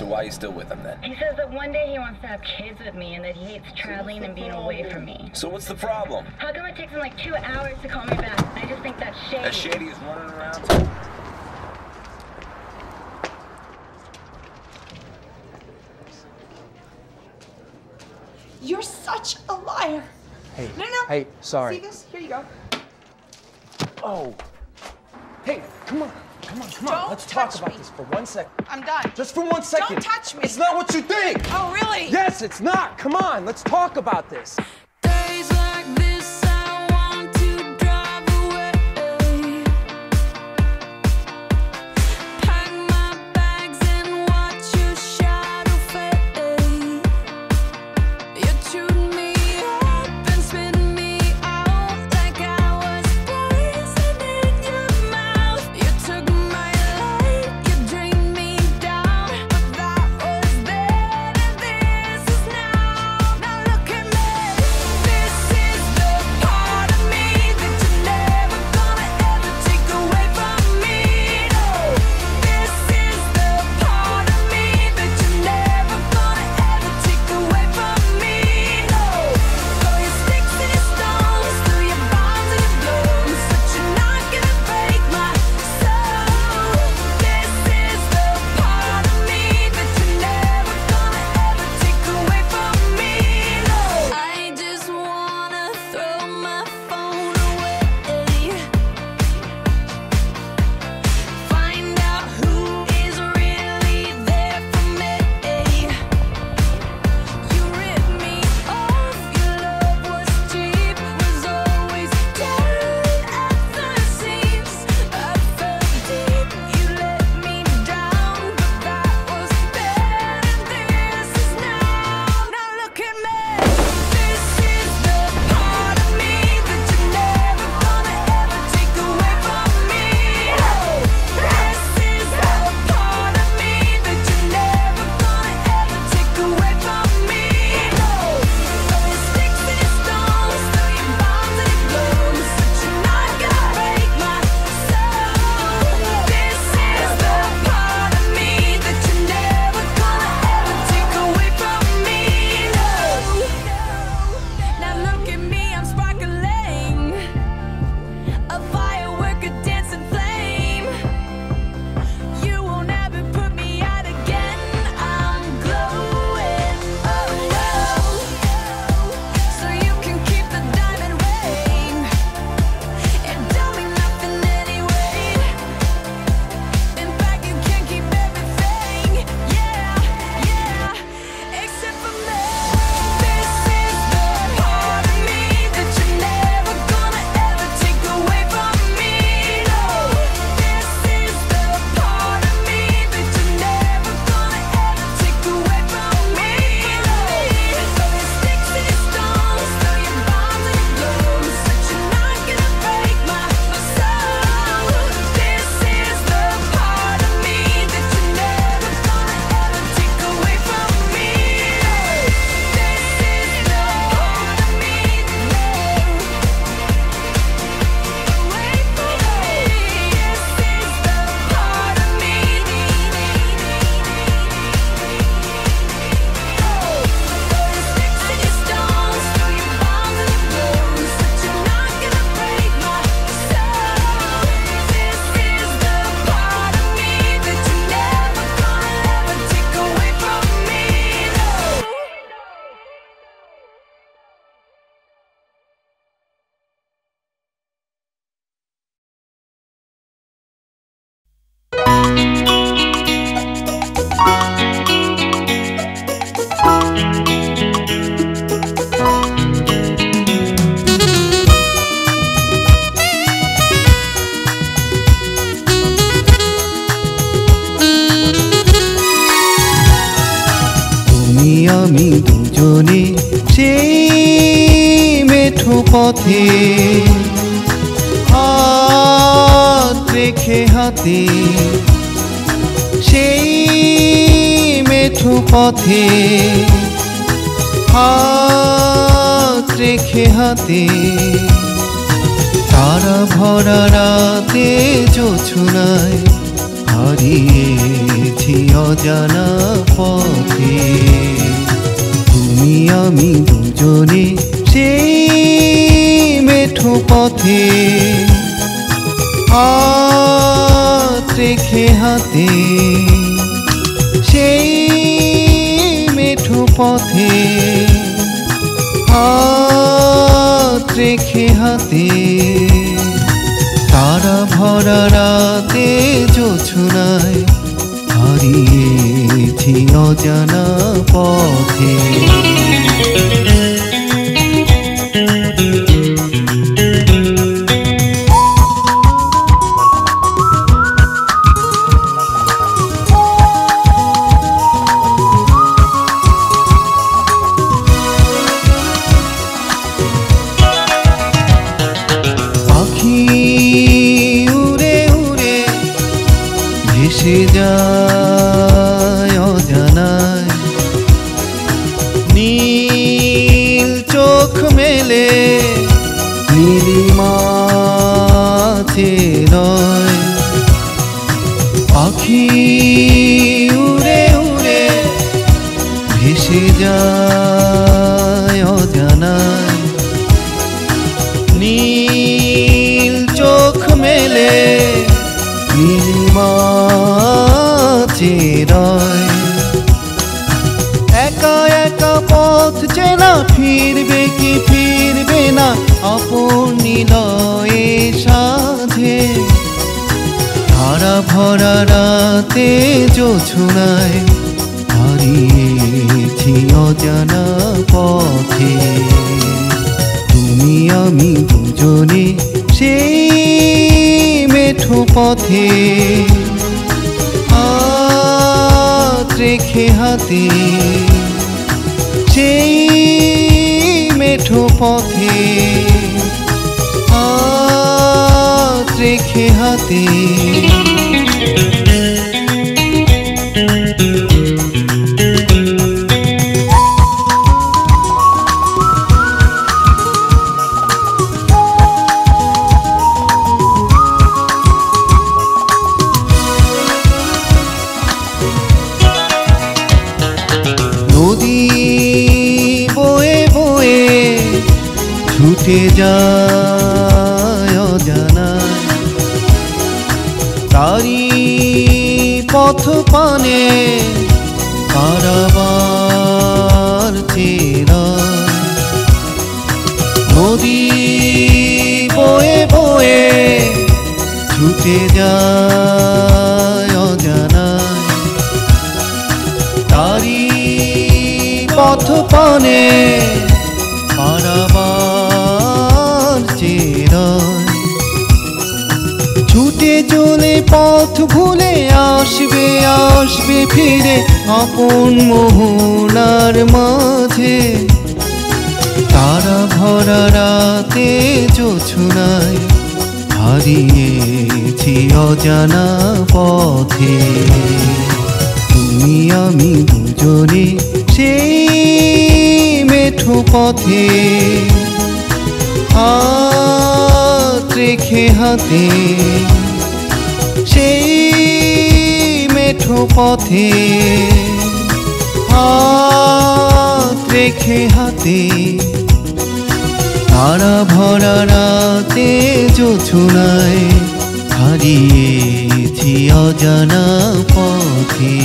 So why are you still with him then? He says that one day he wants to have kids with me and that he hates traveling and being away from me. So what's the problem? How come it takes him like 2 hours to call me back? I just think that's shady. As shady as running around? You're such a liar. Hey. No. Hey, sorry. See this? Here you go. Oh. Hey, come on. Don't Let's talk touch about me. this for 1 second. I'm done. Just for 1 second. Don't touch me. It's not what you think. Oh, really? Yes, it's not. Come on, let's talk about this. Days like this, I want to drive away. Pack my bags and watch your shadow fade. You chewed me up and spit me out like I was poison in your mouth. You took my life, you drained me down, but that was then and this is now. Now look at me. This is the part of me that you're never gonna ever take away from me. No, this is the part of me that you're never gonna ever take away from me. No, throw your sticks and your stones, through your bombs and your blooms, but you're not gonna break my soul. This is the part of me that you're never gonna ever take away from me. No, I just wanna throw my phone away. Find out who is really there for me. You ripped me off, your love was cheap, was always down at the seams. I fell deep, you let me down, but that was then and this is now. Now look at me. This is the part of me that you're never gonna ever take away from me. No, this is the part of me that you're never gonna ever take away from me. No, throw your sticks and your stones, throw your bombs and your blooms, but you're not gonna break my soul. This is the part of me that you're never gonna ever take away from me. No. Now look at me, I'm sparkling, a firework, a dancing flame. You won't ever put me out again. I'm glowing, oh no. So you can keep the diamond ring. It don't mean nothing anyway. In fact, you can keep everything. Yeah, except for me. This is the part of me that you're never gonna ever take away from me. No, this is the part of me that you're never gonna ever take away from me. No, throw your sticks and your stones, throw your bombs and your blooms, but you're not gonna break my soul. This is the part of me that you're never gonna ever take away from me. This is the part of me away from me. This is the part of me. Throw your sticks and your stones, throw your bombs and your blooms, but you're not gonna break my soul. This is the part of me that you're never gonna ever take away from me. No. তুমি আমি দুজনে সেই মেঠো পথে হাত রেখে হাতে, সেই মেঠো পথে হাত রেখে হাতে, তারা ভরা রাতে জোছনায় হারিয়েছি অজানা পথে তুমি আমি দুজনে সেই মেঠো পথে হাত রেখে হাতে সেই মেঠো পথে হাত রেখে হাতে তারা ভরা রাতে জোছনায় হারিয়েছি অজানা পথে ভেসে যায় অজানায় নীল চোখ মেলে নীলিমাছে নয় পাখি উড়ে উড়ে ভেসে যায় অজানায় নীল চোখ মেলে নীলিমাছে রয় একা একা পথ চেনা ফিরবে কি ফিরবে না আপন নিলয়ে সাধে ধারা ভরা রাতে জোছনায় হারিয়েছি অজানা পথে তুমি আমি দুজনে সেই মেঠো পথে হাত রেখে হাতে সেই মেঠো পথে হাত রেখে হাতে নদী বয়ে বয়ে ছুটে যায় অজানায় তারি পথ পানে পারাবার চেনায় নদী বয়ে বয়ে ছুটে যায় অজানায় তারি পথ পানে পারাবার চেনায় ছুটে চলে পথ ভুলে আসবে আসবে ফিরে আপন মোহনার মাঝে তারা ভরা রাতে জোছনায় হারিয়েছি অজানা পথে তুমি আমি দুজনে সেই মেঠো পথে হাত রেখে হাতে সেই মেঠো পথে হাত রেখে হাতে তারা ভরা রাতে জোছনায় হারিয়েছি অজানা পথে।